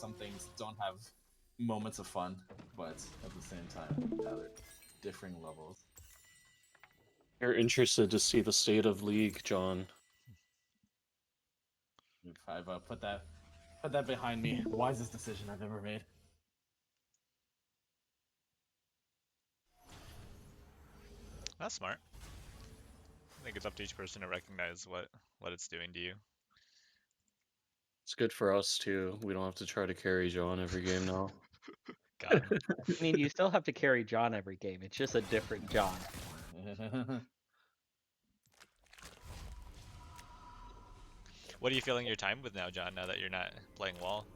some things don't have moments of fun, but at the same time, they're differing levels. You're interested to see the state of League, John. I've put that behind me. Wisest decision I've ever made. That's smart. I think it's up to each person to recognize what it's doing to you. It's good for us too. We don't have to try to carry John every game now. Got him. I mean, you still have to carry John every game. It's just a different John. What are you filling your time with now, John? Now that you're not playing Wall?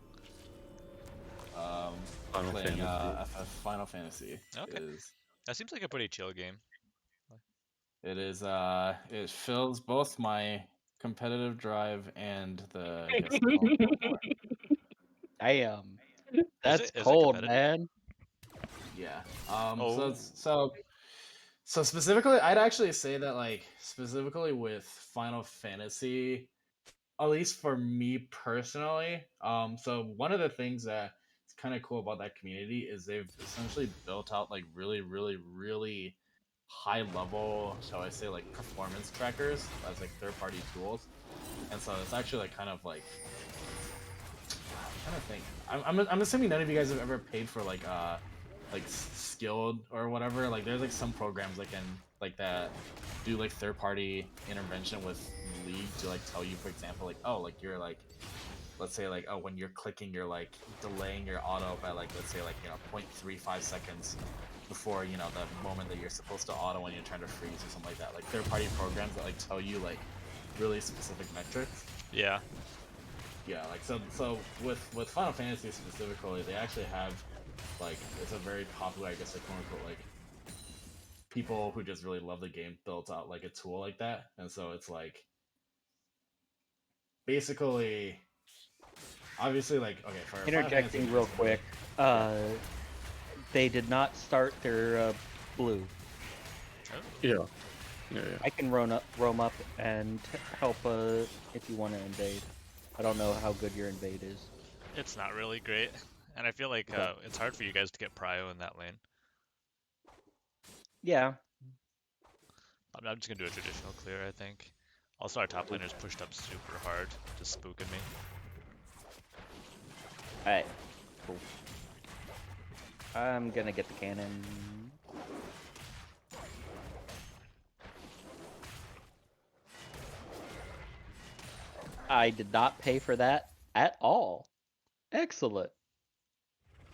Final Playing Fantasy. Final Fantasy. Okay. That seems like a pretty chill game. It is. It fills both my competitive drive and the. I guess, Damn. Is That's it cold, competitive? man. yeah. Oh. So specifically, I'd actually say that like specifically with Final Fantasy, at least for me personally, so one of the things that is kind of cool about that community is they've essentially built out like really high level, shall I say, like performance trackers as like third party tools, and so it's actually like kind of like I'm trying to think. I'm assuming none of you guys have ever paid for like skilled or whatever. Like there's like some programs that can like that do like third party intervention with League to like tell you, for example, like oh like you're like let's say like oh when you're clicking you're like delaying your auto by like let's say like 0.35 seconds before the moment that you're supposed to auto when you're trying to freeze or something like that. Like third party programs that like tell you like really specific metrics. Yeah. Yeah, like so with Final Fantasy specifically, they actually have like it's a very popular, I guess, like quote unquote like people who just really love the game built out like a tool like that, and so it's like basically obviously like okay for Interjecting Final real Fantasy, quick. They did not start their blue. Yeah. I can roam up and help if you want to invade. I don't know how good your invade is. It's not really great, and I feel like Okay. it's hard for you guys to get prio in that lane. Yeah. I'm just gonna do a traditional clear, I think. Also, our top laner's pushed up super hard, just spooking me. Alright. Cool. I'm gonna get the cannon. I did not pay for that at all. Excellent.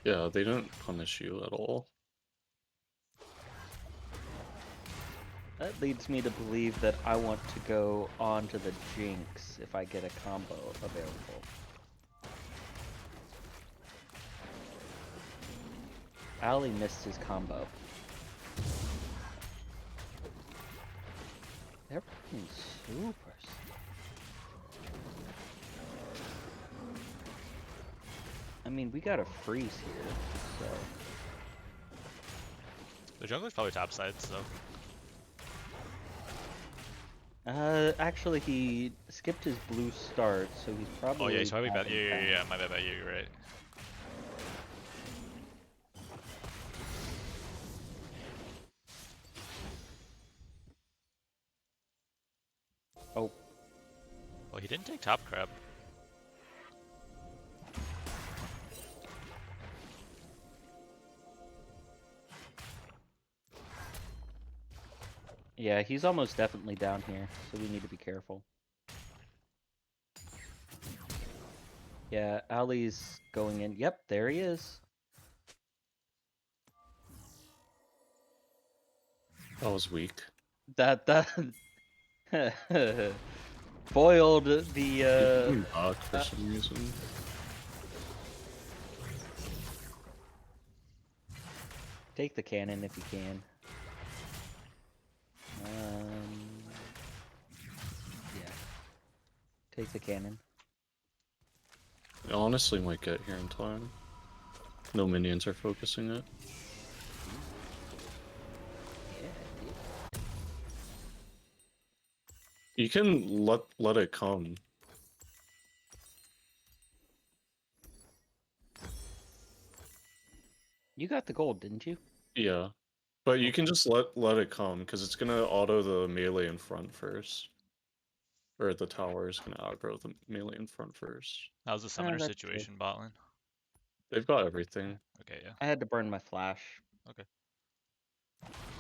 Yeah, they don't punish you at all. That leads me to believe that I want to go on to the Jinx if I get a combo available. Ali missed his combo. They're playing super. I mean, we got a freeze here, so. The jungler's probably topside, so. Actually, he skipped his blue start, so he's probably. Oh yeah, he's probably bad. Yeah. My bad. You're right. Oh. Well, he didn't take top crab. Yeah, he's almost definitely down here, so we need to be careful. Yeah, Ali's going in. Yep, there he is. That was weak. That foiled the For some reason. Take the cannon if you can. Yeah. Take the cannon. It honestly might get here in time. No minions are focusing it. Yeah. You can let it come. You got the gold, didn't you? Yeah. But you can just let it come, because it's gonna auto the melee in front first. Or the tower is gonna aggro the melee in front first. How's the summoner That's true. situation, bot lane? They've got everything. Okay, yeah. I had to burn my flash. Okay.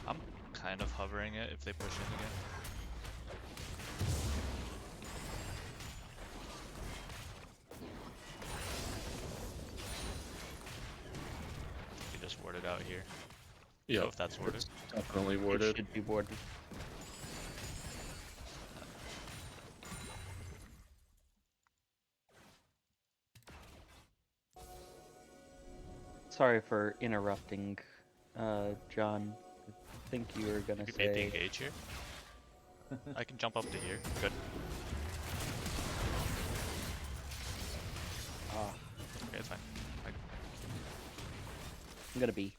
I'm kind of hovering it if they push in again. You just warded out here. Yeah, So if that's warded. it's definitely It warded. should be warded. Sorry for interrupting, John. I think you were gonna We made the say. engage here. I can jump up to here. Good. Ah, Okay, it's fine. I'm gonna be.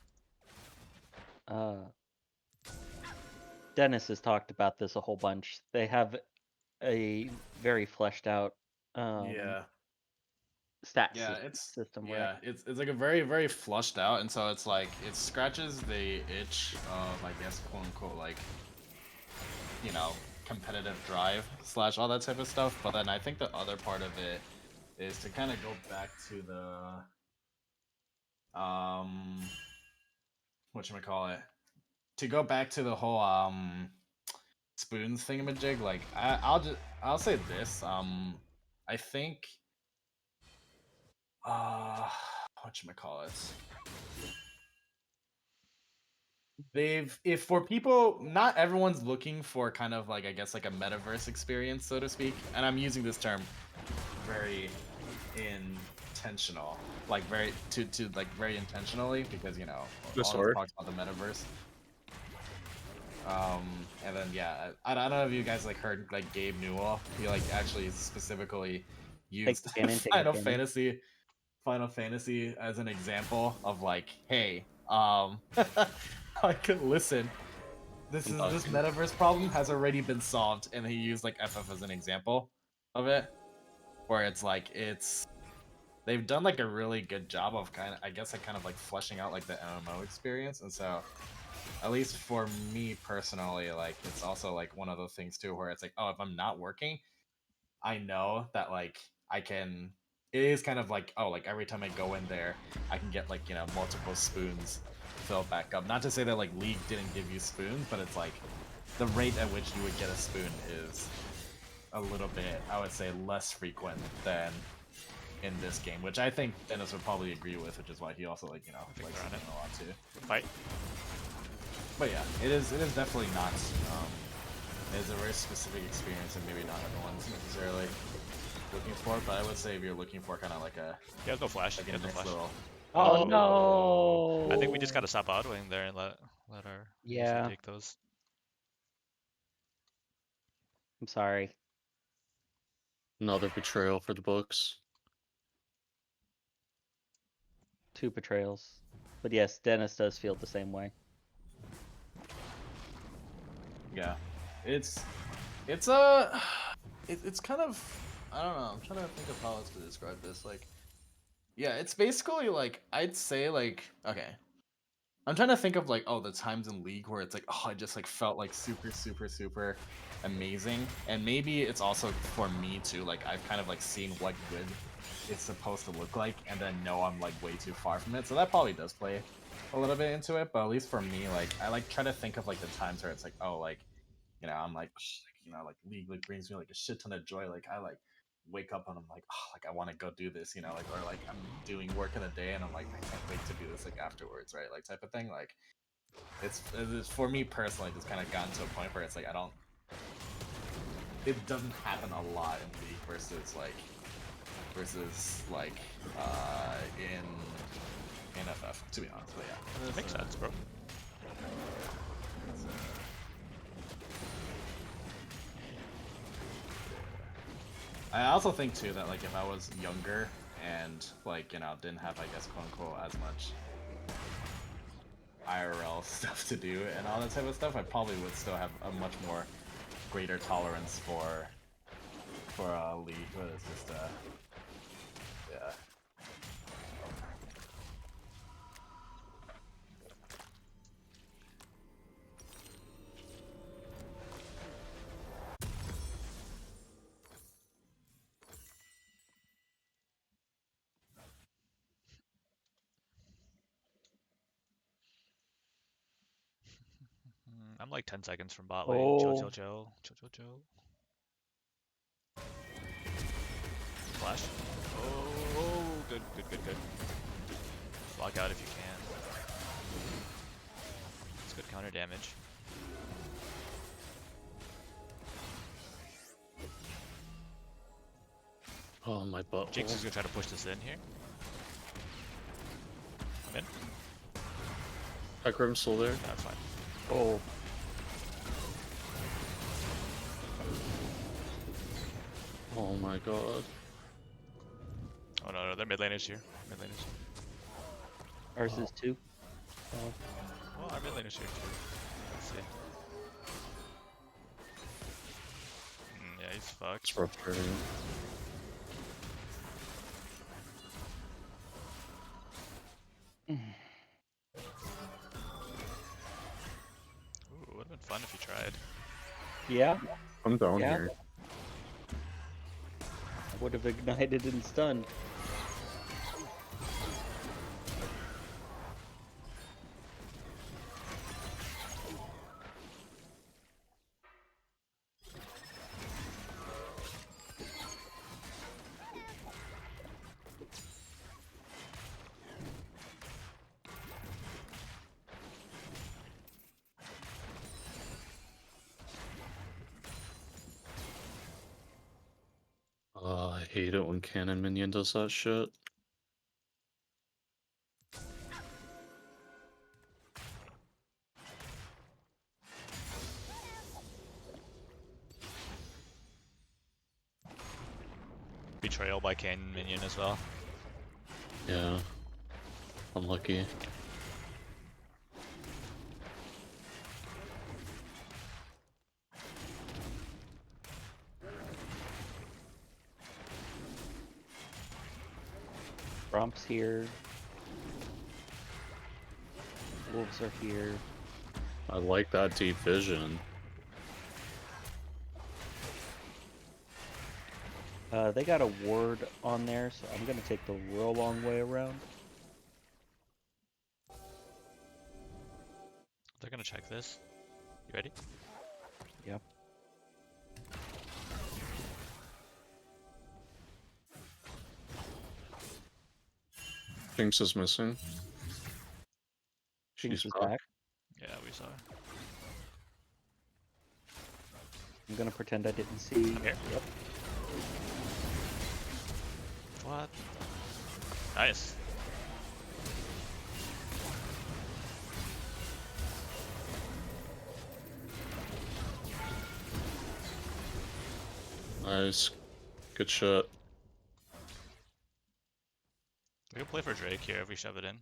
Dennis has talked about this a whole bunch. They have a very fleshed out Yeah. stat Yeah, it's system, right? yeah, it's like a very flushed out, and so it's like it scratches the itch of, I guess, quote unquote, like, you know, competitive drive slash all that type of stuff. But then I think the other part of it is to kind of go back to the whatchamacallit, to go back to the whole spoons thingamajig. Like I'll say this. I think whatchamacallit. If for people, not everyone's looking for kind of like, I guess, like a metaverse experience, so to speak, and I'm using this term very intentional, like to like very intentionally, because you know This all this work. talks about the metaverse. And then yeah, I don't know if you guys like heard like Gabe Newell. He like actually specifically Take used the cannon, take the cannon. Final Fantasy as an example of like, hey, like, listen, this metaverse problem has already been solved, and he used like FF as an example of it, where it's like they've done like a really good job of kind of, I guess, like kind of like fleshing out like the MMO experience, and so at least for me personally, like it's also like one of those things too, where it's like, oh, if I'm not working, I know that like I can. It is kind of like, oh, like every time I go in there, I can get like, you know, multiple spoons filled back up. Not to say that like League didn't give you spoons, but it's like the rate at which you would get a spoon is a little bit, I would say, less frequent than in this game, which I think Dennis would probably agree with, which is why he also, like, you know, think likes they're it on it. a lot too. Fight. But yeah, it is definitely not. It is a very specific experience, and maybe not everyone's necessarily looking for. But I would say if you're looking for kind of like a He has no flash. like He a has no next flash. little. Oh Oh. no! I think we just gotta stop autoing there and let our Lucian Yeah. take those. I'm sorry. Another betrayal for the books. 2 betrayals. But yes, Dennis does feel the same way. Yeah, it's a it's kind of, I don't know. I'm trying to think of how else to describe this. Like, yeah, it's basically like, I'd say like, okay, I'm trying to think of like, oh, the times in League where it's like, oh, I just like felt like super amazing, and maybe it's also for me too. Like, I've kind of like seen what good it's supposed to look like, and then know I'm like way too far from it. So that probably does play a little bit into it. But at least for me, like, I like try to think of like the times where it's like, oh, like, you know, I'm like, you know, like League like brings me like a shit ton of joy. Like, I like wake up and I'm like, oh, like I want to go do this, you know, like, or like I'm doing work in the day and I'm like, I can't wait to do this like afterwards, right? Like, type of thing. Like, it's for me personally, just kind of gotten to a point where it's like it doesn't happen a lot in League versus like in FF, to be honest. But yeah, That makes sense, bro. I also think too that like if I was younger and like, you know, didn't have, I guess, quote unquote, as much IRL stuff to do and all that type of stuff, I probably would still have a much more greater tolerance for League, but it's just yeah. I'm like 10 seconds from bot lane. Chill, chill, chill. Chill, chill, chill. Flash. Oh, good, good, good, good. Lock out if you can. It's good counter damage. Oh, my butt. Jinx is gonna try to push this in here. I'm in. Hecarim's still there. That's fine. Oh, Oh my god. Oh no, no, their mid lane is here. Mid lane is here. ours is too. Oh. Well, our mid lane is here too. Let's see. Yeah, he's fucked. It's frustrating. Ooh, would've been fun if he tried. Yeah, I'm down Yeah. here. I would have ignited and stunned. I hate it when cannon minion does that shit. Betrayal by Cannon Minion as well. Yeah. Unlucky. Romp's here. Wolves are here. I like that deep vision. They got a ward on there, so I'm gonna take the real long way around. They're gonna check this. You ready? Yep. Jinx is missing. Jinx She's is back. back. Yeah, we saw her. I'm gonna pretend I didn't see. I'm here. Yep. What? Nice. Nice. Good shot. We can play for Drake here if we shove it in.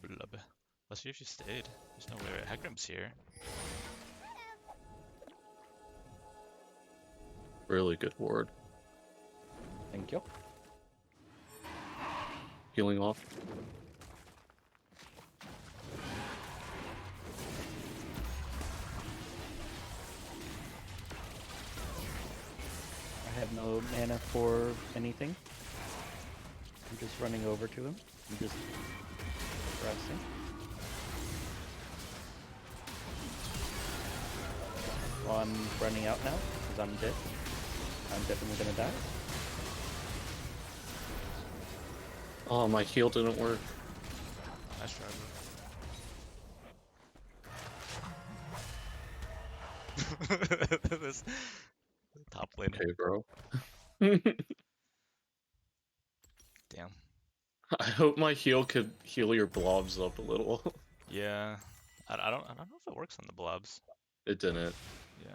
Blub. Let's see if she stayed. There's no way. Hecarim's here. Really good ward. Thank you. Healing off. I have no mana for anything. I'm just running over to him. I'm just pressing. Well, I'm running out now because I'm dead. I'm definitely gonna die. Oh, my heal didn't work. Nice try, bro. This top lane. Okay, bro. Damn. I hope my heal could heal your blobs up a little. Yeah. I don't know if it works on the blobs. It didn't. Yeah.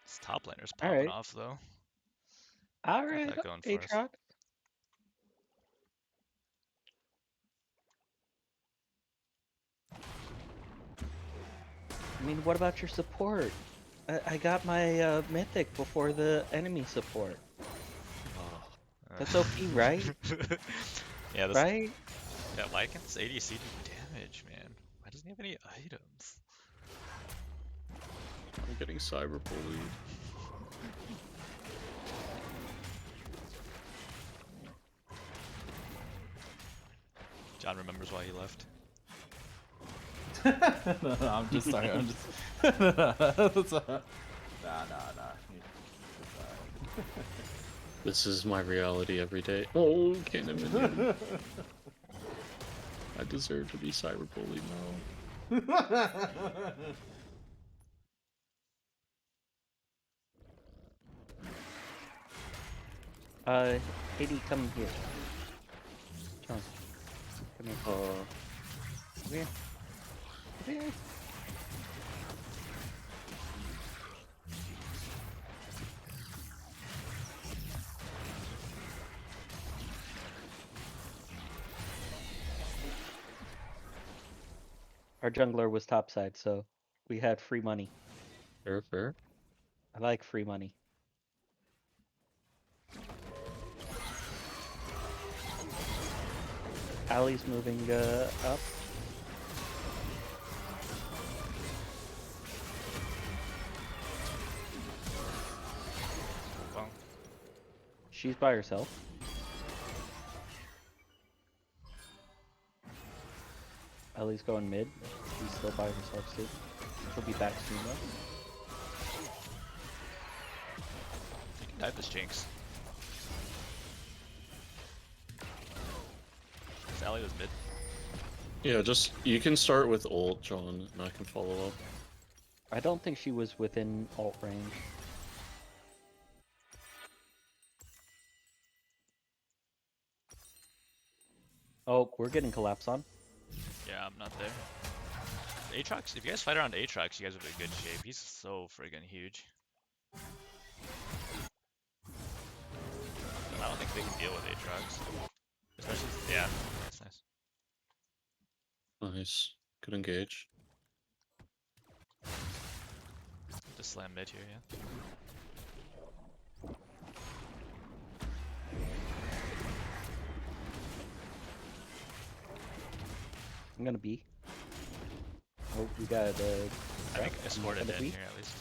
This top laner's popping Alright. off though. Alright, that going for us. Aatrox. I mean, what about your support? I got my mythic before the enemy support. That's OP, right? Yeah, this, Right? yeah, why can't this ADC do damage, man? Why doesn't he have any items? I'm getting cyber bullied. John remembers why he left. No, I'm just sorry. I'm just. It's, nah. It's alright. This is my reality every day. Oh, cannon minion. I deserve to be cyberbullied now. Katie, come here. John, come here. Come here. Come here. Our jungler was topside, so we had free money. Fair. I like free money. Allie's moving up. Well, She's by herself. Ellie's going mid. She's still by herself too. She'll be back soon though. you can dive this Jinx. Sally was mid. Yeah, just you can start with ult, John, and I can follow up. I don't think she was within ult range. Oh, we're getting collapse on. Yeah, I'm not there. Aatrox, if you guys fight around Aatrox, you guys will be in good shape. He's so friggin' huge. And I don't think they can deal with Aatrox. Especially, yeah, that's nice. Nice. Good engage. Just slam mid here, yeah. I'm gonna be. Oh, we got I think escorted gonna in be. here at least.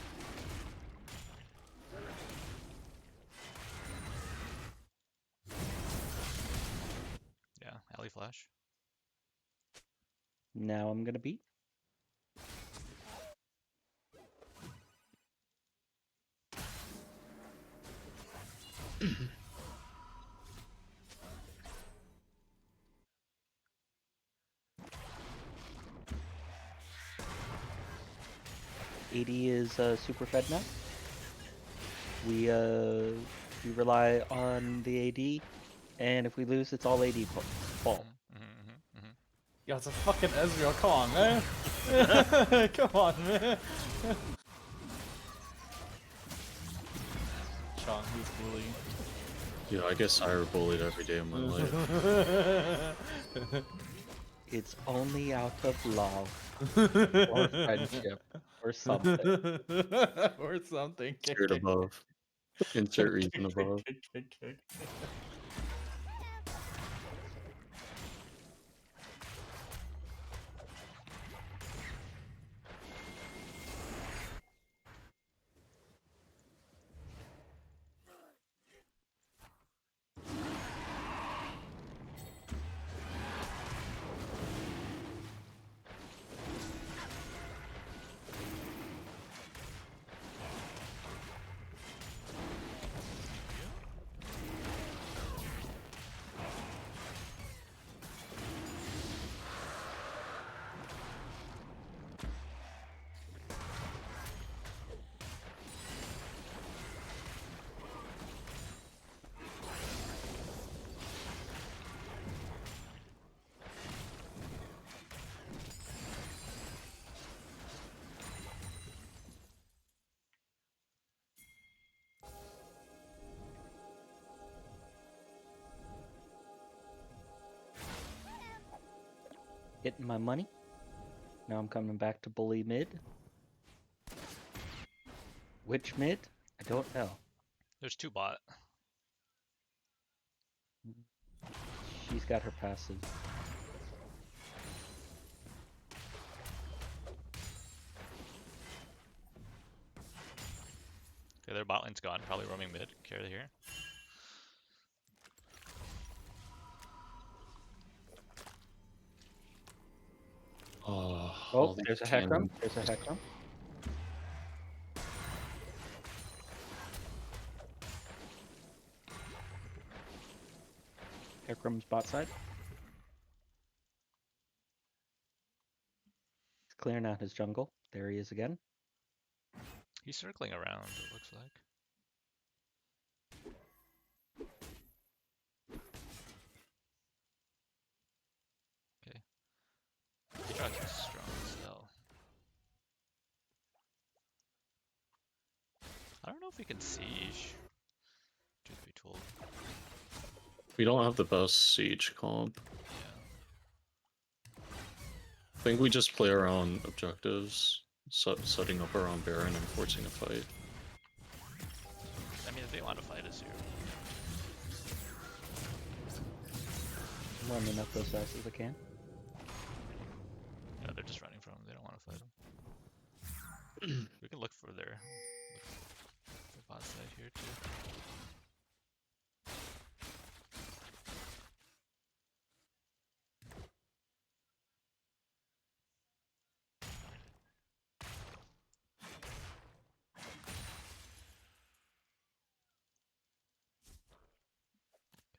Yeah, alley flash. Now I'm gonna be. AD is super fed now. We rely on the AD, and if we lose, it's all AD fault. Yo, it's a fucking Ezreal. Come on, man. Come on, man. Sean, who's bullying? Yeah, I get cyberbullied every day of my life. It's only out of love or friendship or something. Or something. Insert above. Insert reason above. Getting my money. Now I'm coming back to bully mid. Which mid? I don't know. There's two bot. She's got her passive. Okay, their bot lane's gone. Probably roaming mid. Carry here. Oh, Oh, there's a Hecarim. There's a Hecarim. Hecarim's bot side. He's clearing out his jungle. There he is again. He's circling around, it looks like. Okay. Aatrox is strong as hell. I don't know if we can siege. Truth be told. We don't have the best siege comp. Yeah. I think we just play around objectives, setting up around Baron and forcing a fight. I mean, if they want to fight us here. I'm running up those fast as I can. Yeah, they're just running from him. They don't want to fight him. We can look for their bot side here too.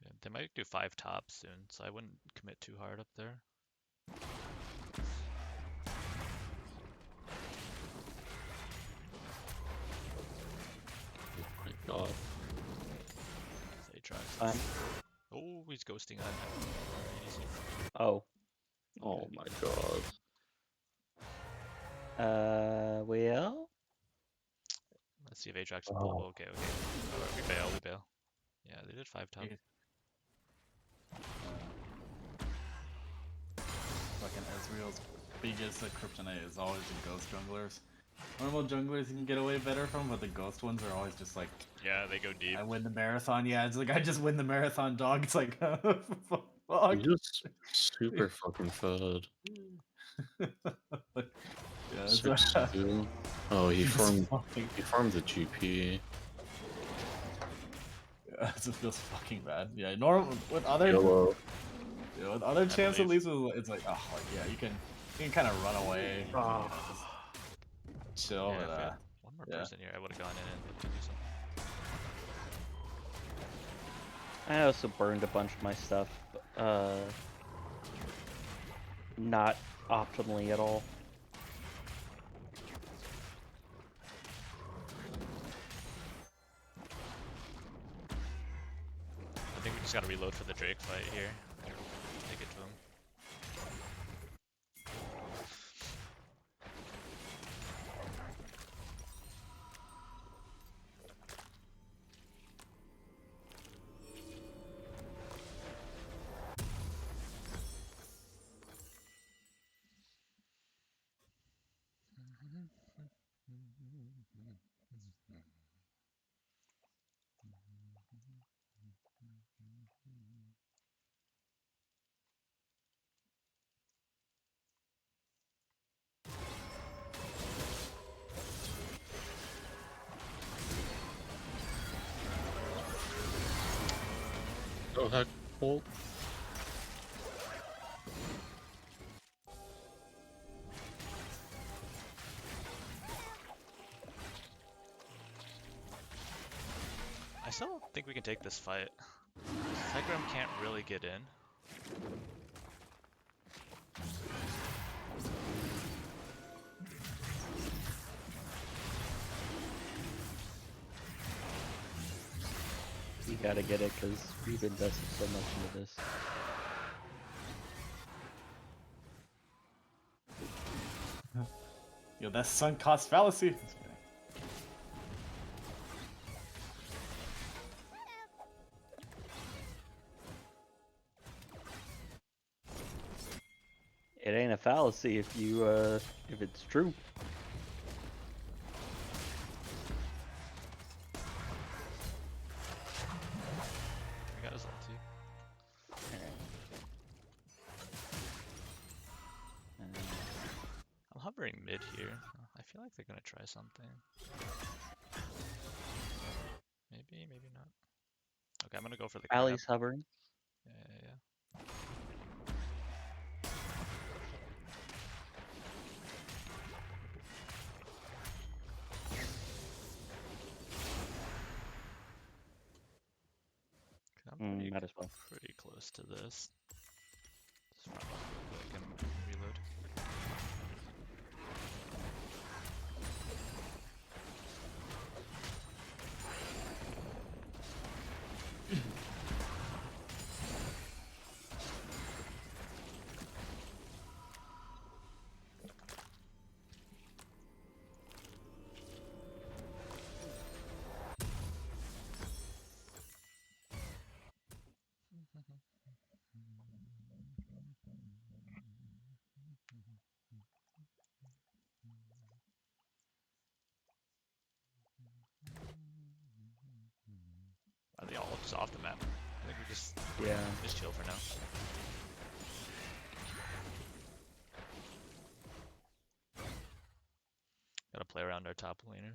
Okay, they might do 5 top soon, so I wouldn't commit too hard up there. Oh my god. Aatrox. Oh, he's ghosting on him. Easy. Oh. Oh my god. Well. Let's see if Aatrox can pull. Okay. Alright, we bail. Yeah, they did 5 top. Fucking Ezreal's biggest kryptonite is always the ghost junglers. Normal junglers you can get away better from, but the ghost ones are always just like, Yeah, they go deep. I win the marathon. Yeah, it's like I just win the marathon, dog. It's like, fuck. He just super fucking fed. Yeah, it's 6-2. Oh, he just farmed the GP. Yeah, it feels fucking bad. Yeah, normal with other YOLO. yeah, with other champs at believe. least it's like, oh like, yeah, you can kind of run away, just chill. Yeah, but, if we had one more yeah. person here, I would have gone in and looked to do something. I also burned a bunch of my stuff. Not optimally at all. I think we just gotta reload for the Drake fight here. Take it to him. Go heck, Bolt. I still don't think we can take this fight. Hecarim can't really get in. You gotta get it because we've invested so much into this. Yo, that's sunk cost fallacy. Just kidding. It ain't a fallacy if you if it's true. We got his ulti. I'm hovering mid here. I feel like they're gonna try something. Maybe, maybe not. Okay, I'm gonna go for the Rally's grab. hovering. Yeah. I'm Might as well. pretty close to this. Just run quick and reload. Are they all just off the map? I think we just chill for now. Gotta play around our top laner.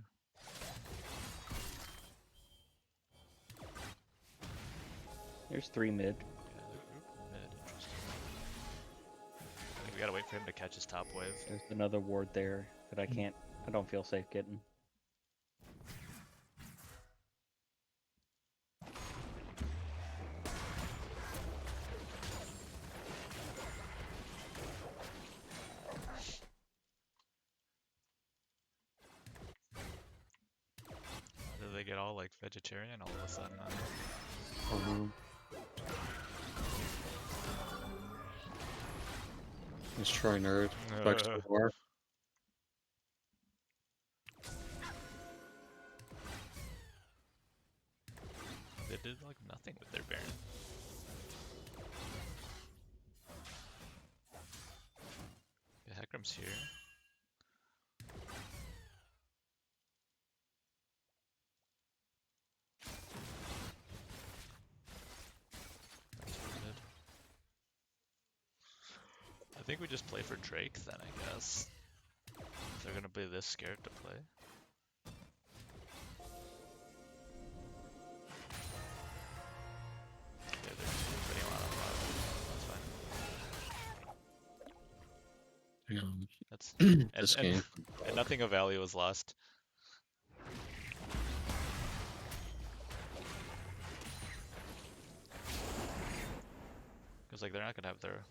There's 3 mid. Yeah, the group mid, interesting. I think we gotta wait for him to catch his top wave. There's another ward there that I don't feel safe getting. Did they get all like vegetarian all of a sudden? Let's try nerd. Back to the war. They did like nothing with their Baron. The Hecarim's here. I think we just play for Drake then, I guess. If they're gonna be this scared to play. Okay, they're putting a lot on bottom. That's fine. Damn. That's This game. and nothing of value was lost. Because like they're not gonna have their.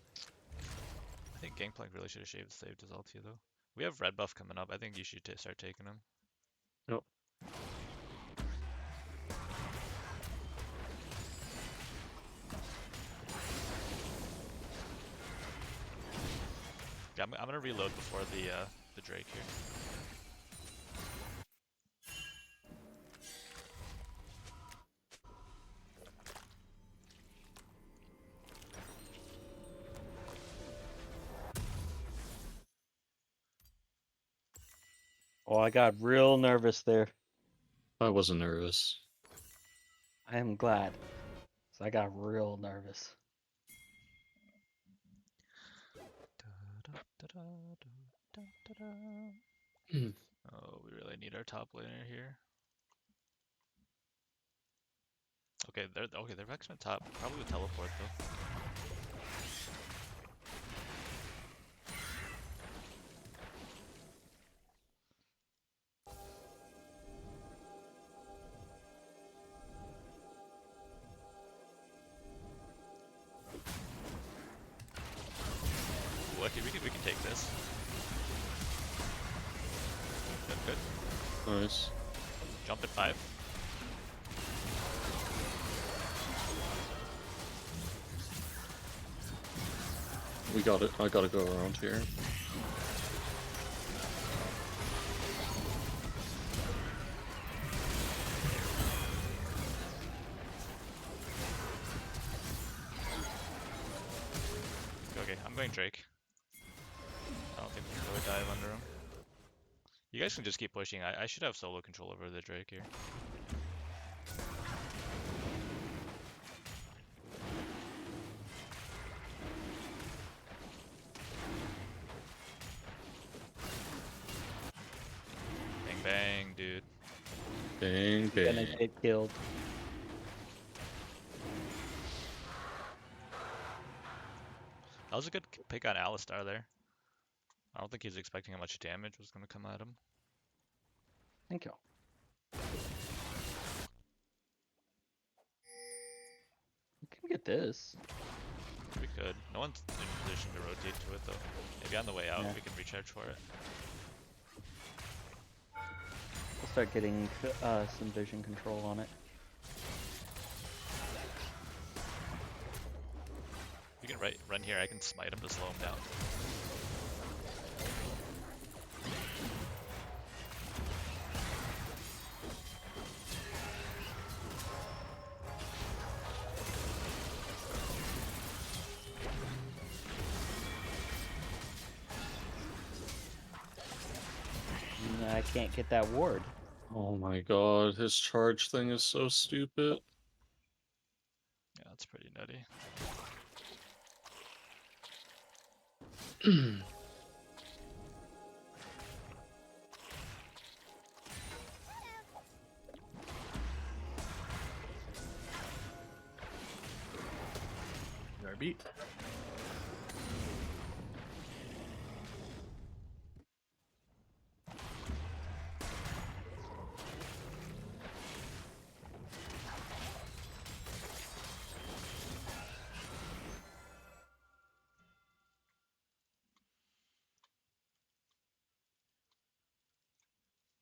I think Gangplank really should have saved his ulti though. We have red buff coming up. I think you should start taking him. Yep. Yeah, I'm gonna reload before the Drake here. Oh, I got real nervous there. I wasn't nervous. I am glad. So I got real nervous. Oh, we really need our top laner here. Okay, they're back to top. Probably with teleport though. Ooh, okay, we can take this. Good. Nice. Jump at 5. We got it. I gotta go around here. Okay, I'm going Drake. I don't think we can really dive under him. You guys can just keep pushing. I should have solo control over the Drake here. Bang bang, dude. Bang, Gonna bang. get killed. was a good pick on Alistar there. I don't think he's expecting how much damage was going to come at him. Thank you. We can get this. We could. No one's in position to rotate to it though. Maybe on the way out Yeah. we can recharge for it. We'll start getting some vision control on it. We can run here. I can smite him to slow him down. I can't get that ward. Oh my god, his charge thing is so stupid. Yeah, that's pretty nutty. RB.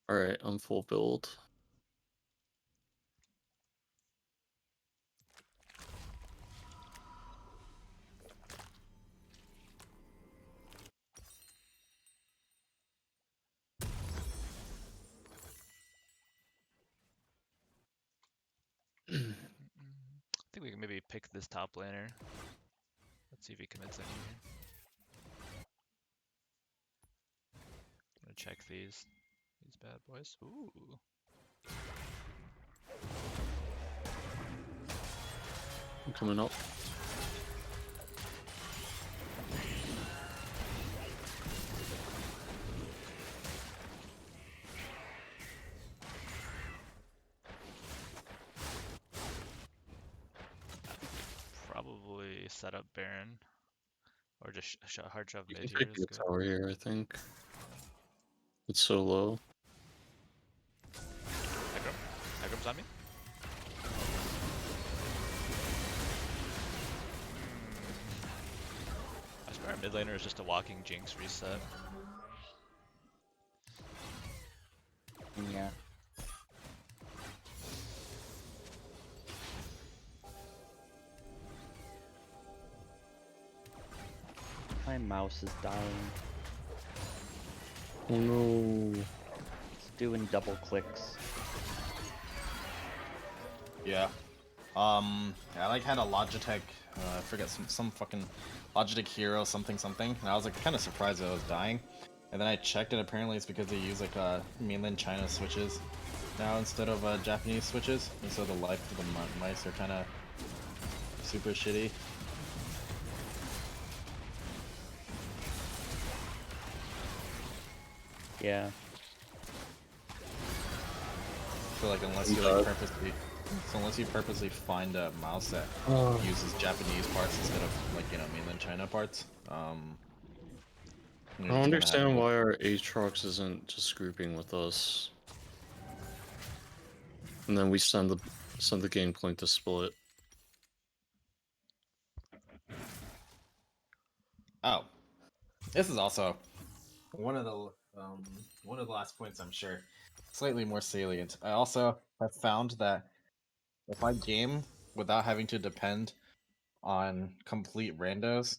Alright, I'm full build. I think we can maybe pick this top laner. Let's see if he commits any here. Gonna check these bad boys. Ooh. I'm coming up. Probably set up Baron. Or just hard shove You mid can here take is the good. tower here, I think. It's so low. Hecarim's on me? I swear our mid laner is just a walking Jinx reset. Yeah. My mouse is dying. Oh no. It's doing double clicks. Yeah. I like had a Logitech, I forget some fucking Logitech Hero something, and I was like kind of surprised that I was dying. And then I checked it. Apparently, it's because they use like mainland China switches now instead of Japanese switches, and so the life of the mice are kind of super shitty. Yeah. So like unless you like unless you purposely find a mouse that uses Japanese parts instead of like mainland China parts, I you're don't just gonna have understand to- why our Aatrox isn't just grouping with us. And then we send the game point to split. Oh, this is also one of the last points I'm sure slightly more salient. I also have found that if I game without having to depend on complete randos,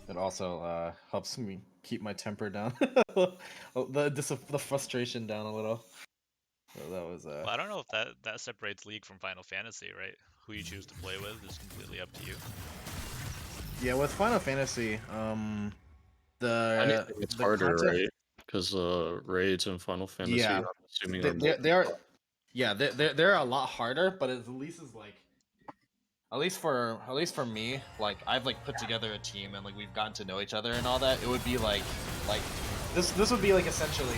it also helps me keep my temper down, the frustration down a little. So that was Well, I don't know if that separates League from Final Fantasy, right? Who you choose to play with is completely up to you. yeah, with Final Fantasy, I the think it's the harder, content- right? Because raids in Final Fantasy, Yeah, I'm assuming they're a lot harder, but at least is like at least for me, like I've like put together a team and like we've gotten to know each other and all that. It would be like this would be like essentially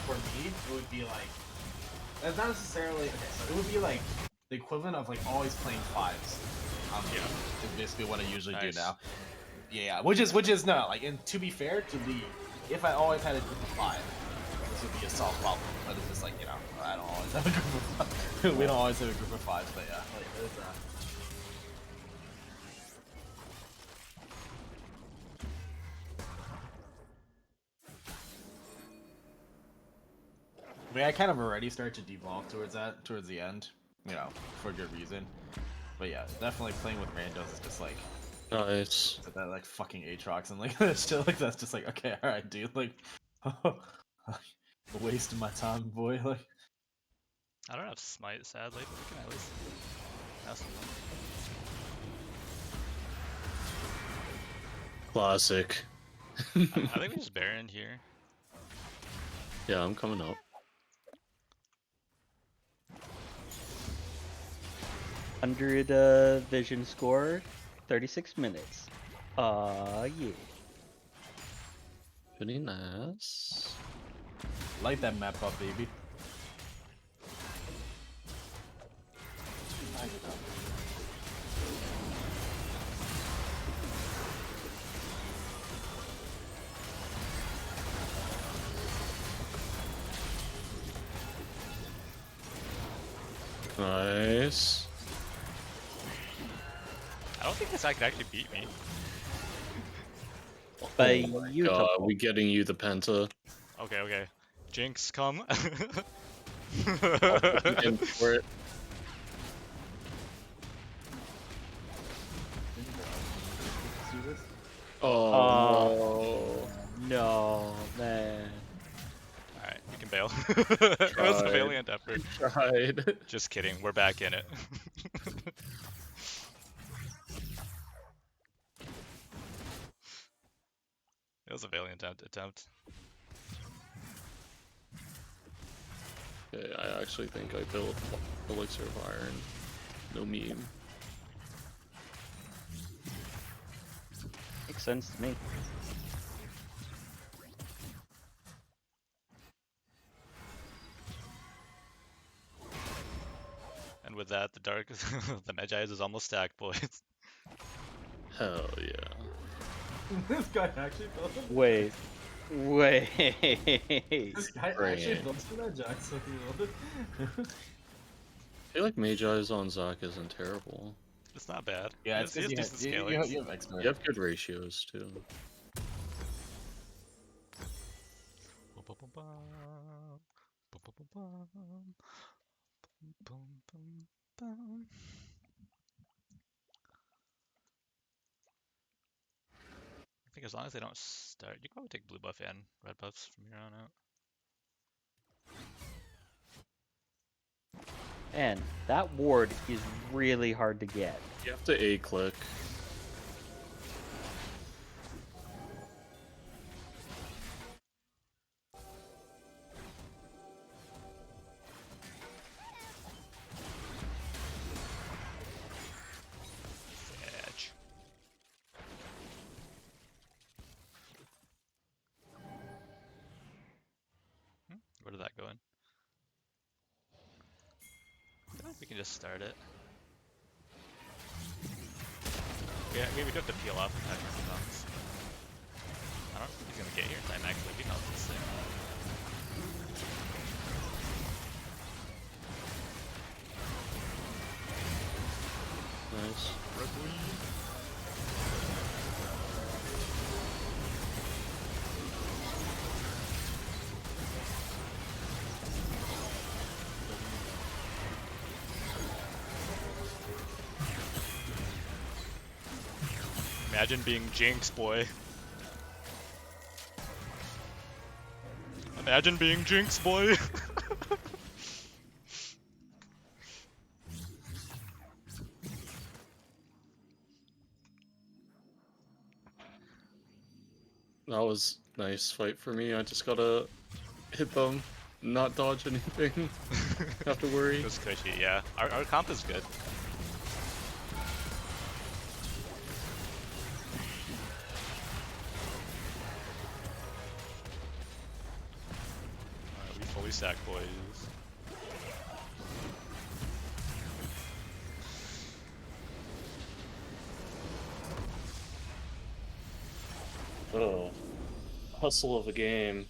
for me. It would be like it's not necessarily okay. So it would be like the equivalent of like always playing fives. Yeah. Is basically what I usually do Nice. now. Yeah, which is no, like, and to be fair to League, if I always had a group of 5, this would be a solved problem. But it's just like, you know, I don't always have a group of 5. We don't always have a group of 5s, but yeah, like, it's I mean, I kind of already start to devolve towards that, towards the end, you know, for good reason. But yeah, definitely playing with randos is just like, Nice. that like fucking Aatrox and like that shit like that's just like, okay, alright, dude, like, wasting my time, boy, like. I don't have smite, sadly, but we can at least have some fun. Classic. I think we just Baron here. Yeah, I'm coming up. 100 vision score, 36 minutes. Yeah. Pretty nice. Light that map up, baby. Nice. I don't think this guy could actually beat me. By Oh my you, god, Topo. we getting you the penta. Okay, okay. Jinx, come. In for it. Oh No, man. Alright, you can bail. It was a Tried. valiant effort. no. Tried. Just kidding, we're back in it. It was a valiant attempt. Okay, I actually think I built Elixir of Iron. No meme. Makes sense to me. And with that, the dark, the Magi is almost stacked, boys. Hell yeah. This guy actually built it? Wait. Wait. This guy Bring actually it. built for that Jackson. I feel like Magi's on Zac isn't terrible. It's not bad. Yeah, He it's has because decent you scaling. have expert. You have good ratios too. I think as long as they don't start, you can probably take blue buff and red buffs from here on out. And that ward is really hard to get. You have to A-click. Edge. Where did that go in? I feel like we can just start it. Yeah, we do have to peel off and attack comes. I don't think he's gonna get here in time actually. We can help this thing. Nice. Imagine being Jinx, boy. Imagine being Jinx, boy. That was a nice fight for me. I just gotta hit them, not dodge anything. Have to worry. It was cushy, yeah. Our comp is good. We fully stack, boys. Oh, hustle of a game.